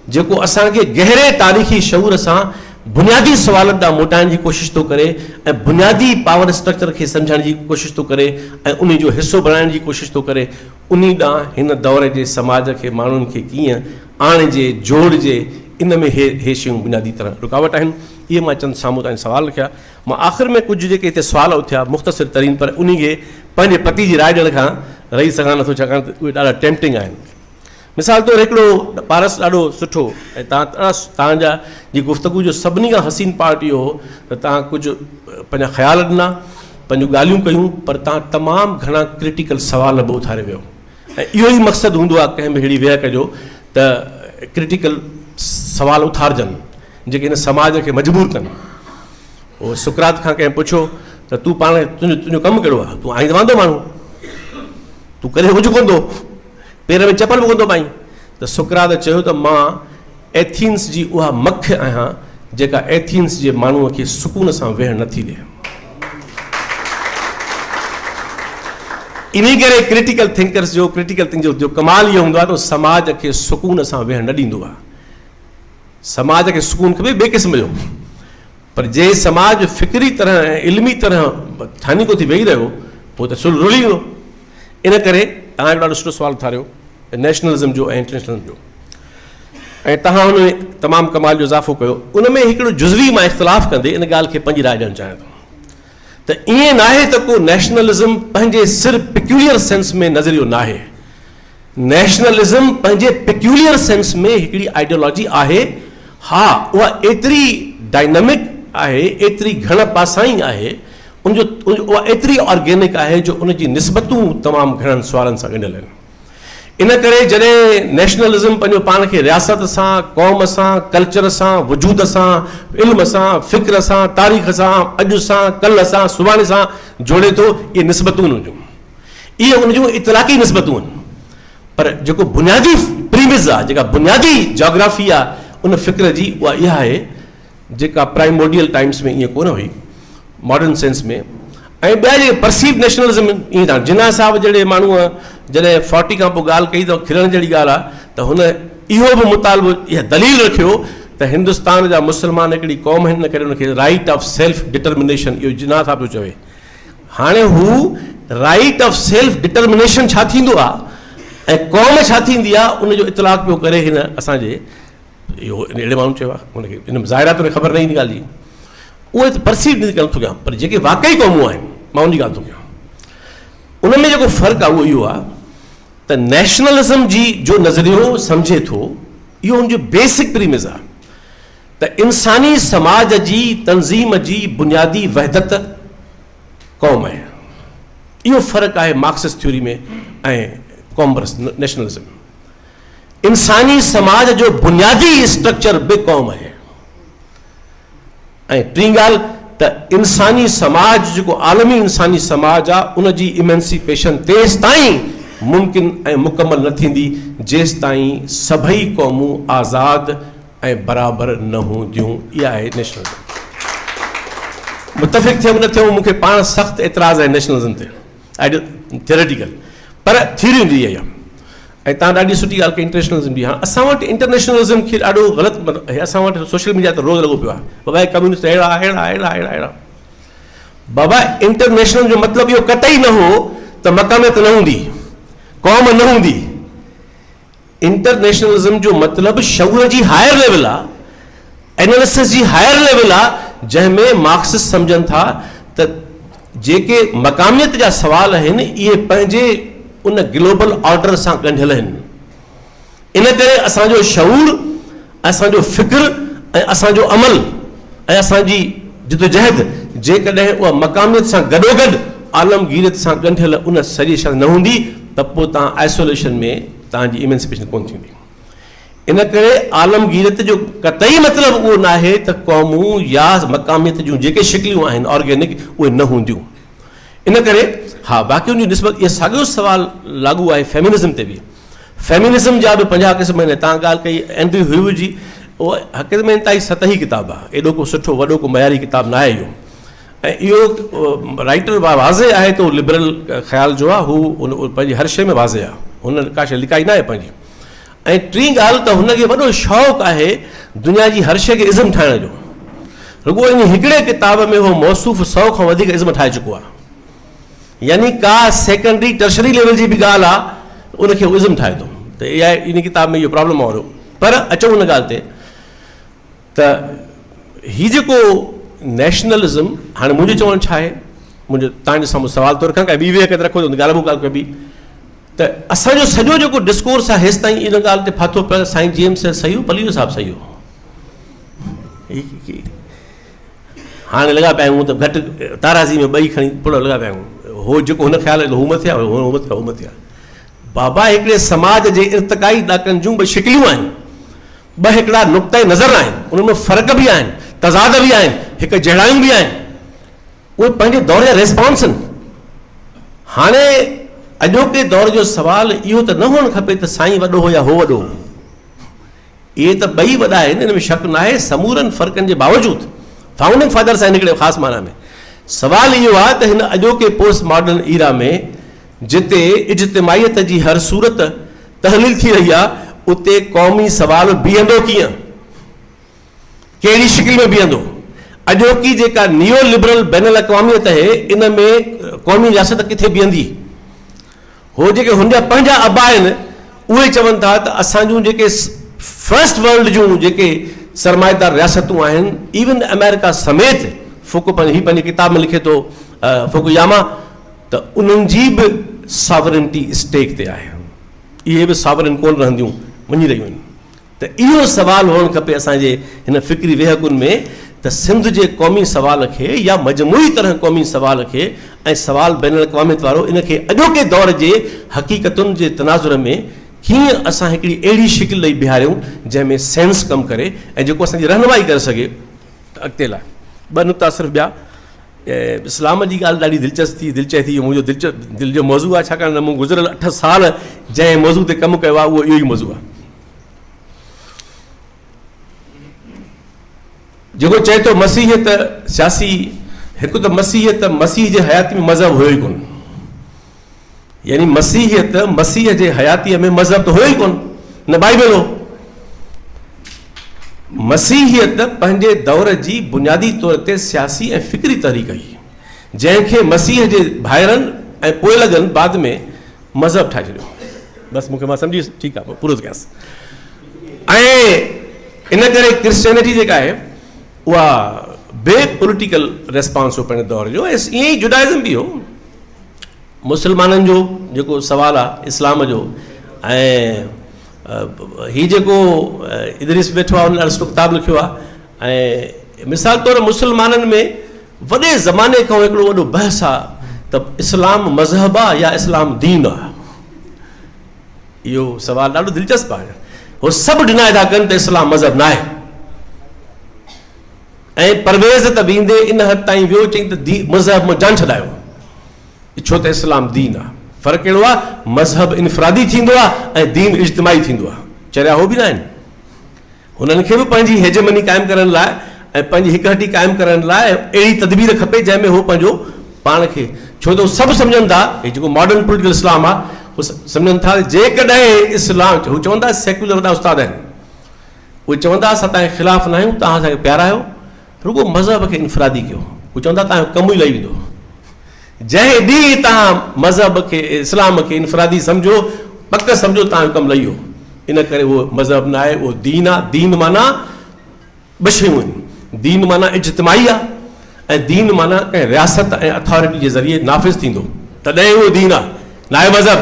जेको असांखे गहरे तारीख़ी शऊर सां बुनियादी सुवालनि ॾांहुं मोटाइण जी कोशिशि थो करे ऐं बुनियादी पावर स्ट्रक्चर खे सम्झण जी कोशिशि थो करे ऐं उन जो हिसो बणाइण जी कोशिशि थो करे, उन ॾांहुं हिन दौर जे समाज खे, माण्हुनि खे कीअं आणिजे, जोड़िजे, इन में हे शयूं बुनियादी तरह रुकावट आहिनि। इहे मां चंद साम्हूं ताईं सवाल लिखिया। मां आख़िर में कुझु जेके हिते सुवाल उथिया मुख़्तसिर तरीन, पर उन खे पंहिंजे पति जी राय ॾियण खां रही सघां नथो, छाकाणि त उहे ॾाढा टेम्पटिंग आहिनि। मिसाल तौरु हिकिड़ो पारस ॾाढो सुठो ऐं तव्हांजा जी गुफ़्तगू जो सभिनी खां हसीन पार्ट इहो हो त तव्हां कुझु पंहिंजा ख़्याल ॾिना, पंहिंजूं ॻाल्हियूं कयूं, पर तव्हां तमामु घणा क्रिटिकल सवाल बि उथारे वियो ऐं इहो ई मक़सदु हूंदो आहे कंहिं बि अहिड़ी वेह कजो त क्रिटिकल सवाल उथारजनि जेके हिन समाज खे मजबूर कनि। उहो सुकरात खां कंहिं पुछियो त तूं पाण तुंहिंजो कमु कहिड़ो आहे, तूं आईं वांदो माण्हू, तूं करे कुझु कोन थो, पेर में चपल बि कोन थो पाईं, त सुकरात चयो त मां एथीन्स जी उहा मख आहियां जेका एथीन्स जे माण्हूअ खे सुकून सां वेहणु नथी ॾिए। इन करे क्रिटिकल थिंकर्स जो क्रिटिकल थिंक जो कमाल इहो हूंदो आहे त समाज खे सुकून सां वेहणु न ॾींदो आहे। समाज खे सुकून खपे ॿिए क़िस्म जो, पर जे समाज फ़िक्री तरह ऐं इल्मी तरह ठानी को थी वेही रहियो पोइ त सुल रुली वेंदो। इन करे तव्हां ॾाढो सुठो सुवालु उथारियो नेशनलिज़म जो ऐं इंटरनेशनलिज़म जो, ऐं तव्हां हुन में तमामु कमाल जो इज़ाफ़ो कयो। उन में हिकिड़ो जुज़वी मां इख़्तिलाफ़ु कंदे इन ॻाल्हि खे पंहिंजी राय ॾियणु चाहियां थो त ईअं न आहे त को नेशनलिज़म पंहिंजे सिर्फ़ु पिक्यूलियर सेंस में नज़रियो न आहे। नेशनलिज़म पंहिंजे पिक्यूलियर सेंस में हिकिड़ी आइडियोलॉजी आहे। हा, उहा एतिरी डायनामिक आहे, एतिरी घण पासाई आहे, उहा एतिरी ऑर्गेनिक आहे जो उनजी निस्बतूं तमामु घणनि सुवालनि सां ॻंढियल आहिनि। इन करे जॾहिं नेशनलिज़म पंहिंजो पाण खे रियासत सां, क़ौम सां, कल्चर सां, वजूद सां, इल्म सां, फ़िक्र सां, तारीख़ सां, अॼु सां, कल्ह सां, सुभाणे सां जोड़े थो, इहे निस्बतूं हुनजूं, इहे उनजूं इतलाक़ी निस्बतूं आहिनि। पर जेको बुनियादी प्रीमिस आहे, जेका बुनियादी जोग्राफी आहे उन फ़िक्र जी, उहा इहा आहे जेका प्राइमोडियल टाइम्स में ईअं कोन हुई मॉडर्न सेंस में। ऐं ॿिया जेके परसीव नेशनलिज़म ईअं था, जिन्ना साहब जहिड़े माण्हूअ जॾहिं 40 खां पोइ ॻाल्हि कई त खिलण जहिड़ी ॻाल्हि आहे त हुन इहो बि मुतालबो इहा दलील रखियो त हिंदुस्तान जा मुस्लमान हिकिड़ी क़ौम आहिनि, इन करे हुनखे राइट ऑफ सेल्फ डिटर्मिनेशन, इहो जिन्ना साहब पियो चवे। हाणे हू राइट ऑफ सेल्फ डिटर्मिनेशन छा थींदो आहे ऐं क़ौम छा थींदी आहे उनजो इतलाक़ पियो करे हिन असांजे इहो अहिड़े माण्हू चयो आहे। हुनखे इन ज़ाहिरा तौरु ख़बर न ईंदी ॻाल्हि जी, उहे त परसीव नथो कयां, पर जेके वाक़ई क़ौमूं आहिनि मां उनजी ॻाल्हि थो कयां। उन में जेको फ़र्क़ु आहे उहो इहो आहे त नेशनलिज़म जी जो नज़रियो सम्झे थो, इहो हुनजो बेसिक प्रीमिस आहे त इंसानी समाज जी तंज़ीम जी बुनियादी वहदत क़ौम आहे। इहो फ़र्क़ु आहे मार्क्सिस्ट थ्योरी में ऐं कॉमर्स नेशनलिज़म। इंसानी समाज जो बुनियादी स्ट्रक्चर बि क़ौम आहे। ऐं टी ॻाल्हि त इंसानी समाज जेको आलमी इंसानी समाज आहे उनजी इमेंसिपेशन तेसि ताईं मुमकिन ऐं मुकमल न थींदी जेसि ताईं सभई क़ौमूं आज़ादु ऐं बराबरि न हूंदियूं। इहा आहे नेशनलिज़म। मुतफ़िक़ थियूं न थियूं, मूंखे पाण सख़्तु एतिराज़ु आहे नेशनलिज़म ते, थियोरेटिकल, पर थ्योरी हूंदी आहे। ऐं तव्हां ॾाढी सुठी ॻाल्हि कई इंटरनेशनलिज़म जी। हाणे असां वटि इंटरनेशनलिज़म खे ॾाढो ग़लति, असां वटि सोशल मीडिया ते रोज़ लॻो पियो आहे, बाबा कम्यूनिस्ट अहिड़ा अहिड़ा अहिड़ा अहिड़ा अहिड़ा। बाबा इंटरनेशनल जो मतिलबु इहो कतई न हो त मक़ामियत न हूंदी, क़ौम न हूंदी। इंटरनेशनलिज़म जो मतिलबु शऊर जी हायर लेवल आहे, एनालिसिस जी हायर लेवल आहे, जंहिंमें मार्क्सिस्ट सम्झनि था त जेके मक़ामियत जा सुवाल आहिनि इहे पंहिंजे उन ग्लोबल ऑर्डर सां ॻंढियल आहिनि। इन करे असांजो शऊर, असांजो फ़िक्र ऐं असांजो अमल ऐं असांजी जिदोजहद जेकॾहिं उहा मक़ामियत सां गॾोगॾु आलमगीरियत सां ॻंढियल उन सॼी शइ न हूंदी त पोइ तव्हां आइसोलेशन में तव्हांजी इमेंसिपेशन कोन थींदी। इन करे आलमगीरियत जो कतई मतिलबु उहो न आहे त क़ौमूं या मक़ामियत जूं जेके शिकिलियूं आहिनि ऑर्गेनिक उहे न हूंदियूं। इन करे हा, बाक़ी उनजी निस्बत इहो साॻियो सुवाल लागू आहे फेमिनिज़म ते बि। फेमिनिज़म जा बि 50 क़िस्म आहिनि। तव्हां ॻाल्हि कई एंड्रयू ह्यूव जी, उहा हक़ीक़त में ताईं 7 किताब आहे, एॾो को सुठो वॾो को मयारी किताब न आहे इहो। ऐं इहो राइटर वाज़े आहे त लिबरल ख़्याल जो आहे, हू पंहिंजी हर शइ में वाज़े आहे, हुन का शइ लिकाई न आहे पंहिंजी। ऐं टी ॻाल्हि त हुनखे वॾो शौक़ु आहे दुनिया जी हर शइ खे इज़म ठाहिण जो। रुॻो इन हिकिड़े किताब में उहो मौसूफ़ 100 खां वधीक इज़म ठाहे चुको आहे। यानी का सेकेंडरी टर्शरी लेवल जी बि ॻाल्हि आहे उनखे उहो इज़म ठाहे थो। त इहा इन किताब में इहो प्रॉब्लम वारो। पर अचूं उन ॻाल्हि ते त हीउ जेको नेशनलिज़म, हाणे मुंहिंजो चवणु छा आहे, मुंहिंजो तव्हांजे साम्हूं सुवाल तौरु खां ॿी वे करे रखो त ॻाल्हि कबी त असांजो सॼो जेको डिस्कोर्स आहे हेसि ताईं इन ॻाल्हि ते फाथो पियो साईं जेम्स सही हो, पलीहो साहिबु सही हो। हाणे लॻा पिया आहियूं त घटि ताराज़ी में ॿई खणी पुड़ लॻा पिया आहियूं, हो जेको हुन ख़्यालु हू मथिया हो मथिया। बाबा हिकिड़े समाज जे इर्तिकाई ॾाकनि जूं ॿ शिकिलियूं आहिनि, ॿ हिकिड़ा नुक़्ता नज़र आहिनि, उन्हनि में फ़र्क़ बि आहिनि, तज़ाद बि आहिनि, हिकु जहिड़ायूं बि आहिनि, उहे पंहिंजे दौर जा रिस्पॉन्स आहिनि। हाणे अॼोके दौर जो सुवालु इहो त न हुअणु खपे त साईं वॾो हो या हो वॾो हो, इहे त ॿई वॾा आहिनि, इन में शक न आहे। समूरनि फ़र्क़नि जे बावजूदि फाउंडिंग फादर्स आहिनि हिकिड़े ख़ासि माना में। सुवालु इहो आहे त हिन अॼोके पोस्ट मॉडर्न ईरा में जिते इज्तिमाइयत जी हर सूरत तहलील थी रही आहे, उते क़ौमी सुवालु बीहंदो कीअं, कहिड़ी शिकिल में बीहंदो। अॼोकी जेका नियो लिबरल बैनुल अक़वामियत आहे, इन में क़ौमी रियासत किथे बीहंदी। हो जेके हुनजा पंहिंजा अबा आहिनि उहे चवनि था त असांजूं जेके फर्स्ट वर्ल्ड जूं जेके सरमाएदार रियासतूं आहिनि, इवन अमेरिका समेत, ही पंहिंजी किताब में लिखे थो फुकुयामा, त उन्हनि जी बि सॉवरेनिटी स्टेक ते आहे, इहे बि सॉवरेन कोन रहंदियूं, वञी रहियूं आहिनि। त इहो सुवालु हुअणु खपे असांजे हिन फ़िक्री वेहकुनि में त सिंध जे क़ौमी सुवाल खे या मजमूई तरह क़ौमी सुवाल खे ऐं सुवाल बैनुल अक़वामियत वारो इन खे अॼोके दौर जे हक़ीक़तुनि जे तनाज़ुर में कीअं असां हिकिड़ी अहिड़ी शिकिल ॾेई बीहारियूं जंहिंमें सेंस कमु करे ऐं जेको असांजी रहनुमाई करे सघे अॻिते लाइ। ॿ नुक़्ता सिर्फ़ु ॿिया, इस्लाम जी ॻाल्हि ॾाढी दिलि चए थी, मुंहिंजो दिलि जो मौज़ू आहे, छाकाणि त मूं गुज़िरियल 8 साल जंहिं मौज़ू ते कमु कयो आहे उहो इहो ई मौज़ू आहे, जेको चए थो मसीहियत सियासी। हिकु त मसीहियत, मसीह जे हयाती में मज़हब हुयो ई कोन, यानी मसीहियत मसीह जे हयातीअ में मज़हब त हुयो ई कोन, न बाइबल हो। मसीहियत पंहिंजे दौर जी बुनियादी तौर ते सियासी ऐं फ़िक्री तहरीक हुई, जंहिंखे मसीह जे भाइरनि ऐं पोइ लॻनि बाद में मज़हब ठाहे छॾियो। बसि मूंखे मां सम्झी ठीकु आहे, पूरो थो कयांसि। ऐं इन करे क्रिश्चियनिटी जेका आहे उहा बे पॉलिटिकल रेस्पॉन्स हो पंहिंजे दौर जो, ऐं ईअं ई जुडाइज़म बि हो। मुस्लमाननि जो जेको सुवालु आहे इस्लाम जो, ऐं हीउ जेको इदरीस वेठो आहे, हुन ॾाढो सुठो किताबु लिखियो आहे। ऐं मिसाल तौर मुस्लमाननि में वॾे ज़माने खां हिकिड़ो वॾो बहस आहे त इस्लाम मज़हब आहे या इस्लाम दीन आहे। इहो सुवालु ॾाढो दिलचस्पु आहे। उहो सभु डिनाए था कनि त इस्लाम मज़हब न आहे, ऐं परवेज़ त वेंदे इन हद ताईं वियो चई त मज़हब मां जान छॾायो, छो त इस्लाम दीन आहे। फ़र्क़ु कहिड़ो आहे, मज़हब इनफ़रादी थींदो आहे ऐं दीन इज्तिमाई थींदो आहे। चरिया हो बि न आहिनि, हुननि खे बि पंहिंजी हेजमनी क़ाइमु करण लाइ ऐं पंहिंजी हिकहटी क़ाइमु करण लाइ अहिड़ी तदबीर खपे जंहिंमें हो पंहिंजो पाण खे, छो त उहे सभु सम्झनि था, हे जेको मॉडर्न पॉलिटिकल इस्लाम आहे उहे सम्झनि था जेकॾहिं इस्लाम, हू चवंदा सेक्युलर वॾा उस्ताद आहिनि, उहे चवंदा असां तव्हांजे ख़िलाफ़ु न आहियूं, तव्हां असांखे प्यारा आहियो, रुगो मज़हब खे इनफ़रादी कयो। उहे चवंदा तव्हांजो कमु ई लही वेंदो, जंहिं ॾींहुं तव्हां मज़हब खे इस्लाम खे इनफ़रादी सम्झो, पक सम्झो तव्हांजो कमु लही वियो। इन करे उहो मज़हब न आहे, उहो दीन आहे। दीन माना ॿ शयूं आहिनि, दीन माना इज्तिमाई आहे, ऐं दीन माना कंहिं रियासत ऐं अथॉरिटी जे ज़रिए नाफ़िज़ थींदो, तॾहिं उहो दीन आहे, न आहे मज़हब।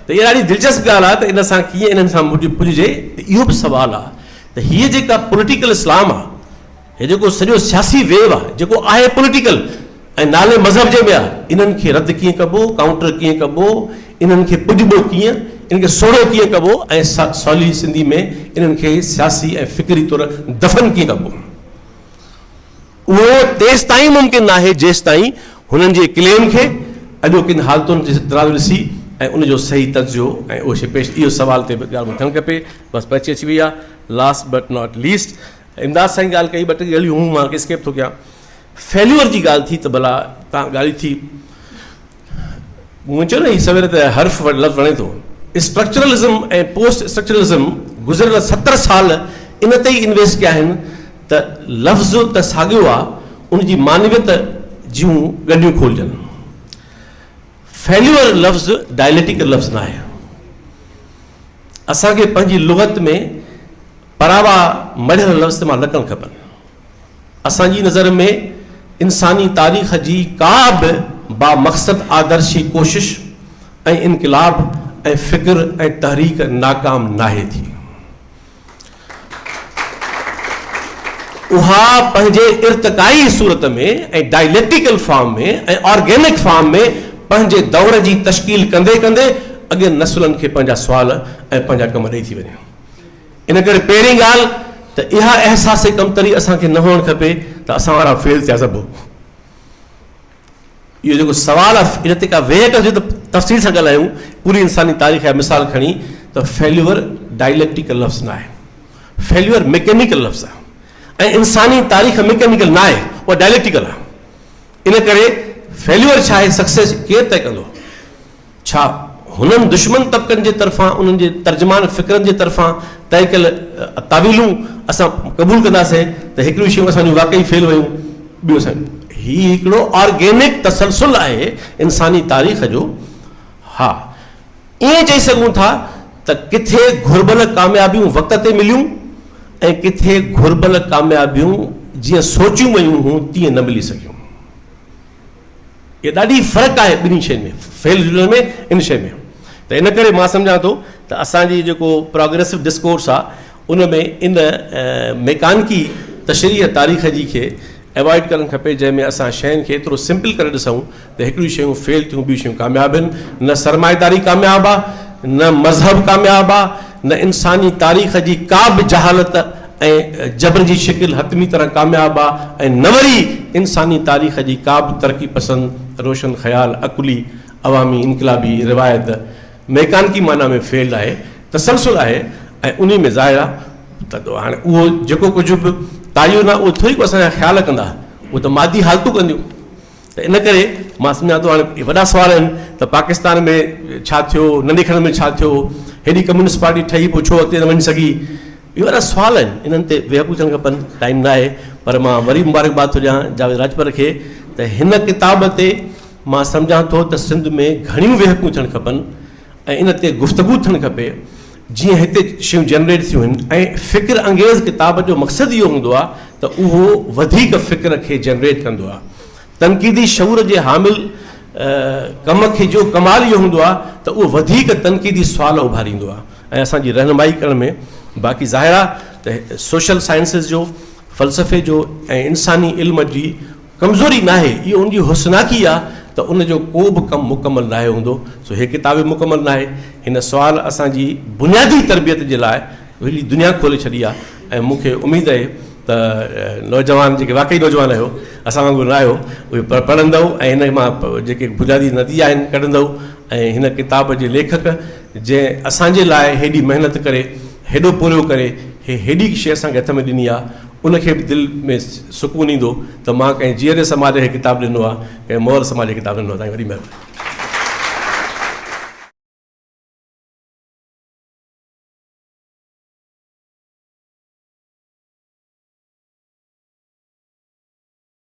त इहा ॾाढी दिलचस्प ॻाल्हि आहे त इन सां कीअं इन्हनि सां पुॼिजे। इहो बि सुवालु आहे त हीअ जेका पॉलिटिकल इस्लाम आहे, हे जेको सॼो सियासी वेव आहे जेको आहे पॉलिटिकल ऐं नाले मज़हब जे में आहे, इन्हनि खे रद्द कीअं कबो, काउंटर कीअं कबो, इन्हनि खे पुॼिबो कीअं, इन्हनि खे सोढ़ो कीअं कबो, ऐं सवली सिंधी में इन्हनि खे सियासी ऐं फ़िक्री तौरु दफ़न कीअं कबो, उहो तेसि ताईं मुमकिन आहे जेसि ताईं हुननि जे क्लेम खे अॼोकिन हालतुनि जे तराज़ ॾिसी ऐं उनजो सही तजियो ऐं उहो शइ पेश। इहो सुवाल ते ॻाल्हि थियणु खपे। बसि पर्ची अची वई आहे। लास्ट बट नॉट लीस्ट, इमदाद साईं ॻाल्हि कई, ॿ टे ॻाल्हियूं हूं मां स्केप थो कयां। फेल्यूअर जी ॻाल्हि थी त भला तव्हां ॻाल्हि थी, मूं चयो न हीउ सवेर त हर्फ़ लफ़्ज़ वणे थो। स्ट्रक्चरलिज़म ऐं पोस्ट स्ट्रक्चरलिज़म गुज़िरियल 70 साल इन ते ई इन्वेस्ट कया आहिनि त लफ़्ज़ त साॻियो आहे, उनजी मानवियत जूं ॻंढियूं खोलजनि। फेल्यूअर लफ़्ज़ डायलेक्टिकल लफ़्ज़ न आहे। असांखे पंहिंजी लुग़त में परावा मढ़ियल लफ़्ज़ इस्तेमालु न करणु खपनि। असांजी नज़र में इंसानी तारीख़ जी का बि बामक़सद आदर्शी कोशिश ऐं इनक़लाब ऐं फ़िक्र ऐं तहरीक नाकाम नाहे थी। उहा पंहिंजे इर्तिकाई सूरत में ऐं डायलेक्टिकल फॉर्म में ऐं ऑर्गेनिक फॉर्म में पंहिंजे दौर जी तश्कील कंदे कंदे अॻे नसुलनि खे पंहिंजा सुवाल ऐं पंहिंजा कम ॾेई थी वञे। इन करे पहिरीं ॻाल्हि त इहा अहसास कमतरी असांखे न हुअणु खपे त असां वारा फेल थिया सभु। इहो जेको सुवाल आहे इन ते का वेह कजे त तफ़सील सां ॻाल्हायूं, पूरी इंसानी तारीख़ जा मिसाल खणी त फेल्यूअर डायलेक्टिकल लफ़्ज़ न आहे, फेल्यूअर मैकेनिकल लफ़्ज़ आहे ऐं इंसानी तारीख़ मैकेनिकल न आहे, उहा डायलेक्टिकल आहे। इन करे फेल्यूअर छा आहे, सक्सेस केरु तय कंदो? छा हुननि दुश्मन तबक़नि जे तरफ़ां उन्हनि जे तर्जमान फ़िक्रनि जे तरफ़ां तय कयल तावीलूं असां क़बूल कंदासीं त हिकिड़ियूं शयूं असांजूं वाक़ई फेल वयूं, ॿियो असां हीउ हिकिड़ो ऑर्गेनिक तसलसुल आहे इंसानी तारीख़ जो। हा, ईअं चई सघूं था त किथे घुरबल कामयाबियूं वक़्त ते मिलियूं ऐं किथे घुरबल कामयाबियूं जीअं सोचियूं वयूं हुयूं तीअं न मिली सघियूं। इहा ॾाढी फ़र्क़ु आहे ॿिन्ही शयुनि में, फेल में इन शइ में। त इन करे मां सम्झां थो त असांजी जेको प्रोग्रेसिव डिस्कोर्स आहे उन में इन मैकानिकी तशरीह तारीख़ जी खे अवॉइड करणु खपे, जंहिंमें असां शयुनि खे एतिरो सिंपल करे ॾिसूं त हिकिड़ियूं शयूं फेल थियूं, ॿियूं शयूं कामयाबु आहिनि। न सरमाएदारी कामयाबु आहे, न मज़हब कामयाबु आहे, न इंसानी तारीख़ जी का बि जहालत ऐं जबर जी शिकिल हतमी तरह कामयाबु आहे, ऐं न वरी इंसानी तारीख़ जी का बि तरक़ी पसंद रोशन ख़्याल अकुली अवामी इनकलाबी रिवायत मैकानिकी माना में फेल आहे, तसलसुल आहे। ऐं उन में ज़ाहिर आहे त हाणे उहो जेको कुझु बि तायुन आहे उहो थोरी को असांजा ख़्याल कंदा, उहो त मादी हालतूं कंदियूं। त इन करे मां सम्झां थो हाणे वॾा सुवाल आहिनि त पाकिस्तान में छा थियो, नंढे खण में छा थियो, हेॾी कम्युनिस्ट पार्टी ठही पोइ छो अॻिते न वञी सघी, इहे वॾा सुवाल आहिनि, इन्हनि ते वेहकू थियणु खपनि। टाइम न आहे, पर मां वरी मुबारकबाद थो ॾियां जावेद लाजपत खे त हिन किताब ते मां सम्झां थो त सिंध में घणियूं वेहकूं थियणु खपनि ऐं इन ते गुफ़्तगू थियणु खपे, जीअं हिते शयूं जनरेट थियूं आहिनि। ऐं फ़िक्र अंगेज़ किताब जो मक़सदु इहो हूंदो आहे त उहो वधीक फ़िक्र खे जनरेट कंदो आहे। तनक़ीदी शऊर जे हामिल कम खे जो कमाल इहो हूंदो आहे त उहो वधीक तनक़ीदी सुवाल उभारींदो आहे ऐं असांजी रहनुमाई करण में। बाक़ी ज़ाहिर आहे त सोशल साइंसिस जो, फ़लसफ़े जो ऐं इंसानी इल्म जी कमज़ोरी न आहे, इहो उनजी हुस्नाकी आहे त उनजो को बि कमु मुकमल न हूंदो। सो हीअ किताब मुकमल न आहे। हिन सुवाल असांजी बुनियादी तरबियत जे लाइ हेॾी दुनिया खोले छॾी आहे ऐं मूंखे उमेदु आहे त नौजवान जेके वाक़ई नौजवान आहियो, असां वांगुरु न आहियो, उहे पढ़ंदव ऐं हिन मां जेके बुनियादी नतीजा आहिनि कढंदव। ऐं हिन किताब जे लेखक जंहिं असांजे लाइ हेॾी महिनत करे, हेॾो पूरो करे, हेॾी शइ असांखे हथ में ॾिनी आहे, उनखे बि दिलि में सुकून ईंदो त मां कंहिं जीअरे समाज खे किताबु ॾिनो आहे, कंहिं मोहर समाज खे किताबु ॾिनो आहे। तव्हांजी वॾी महिरबानी।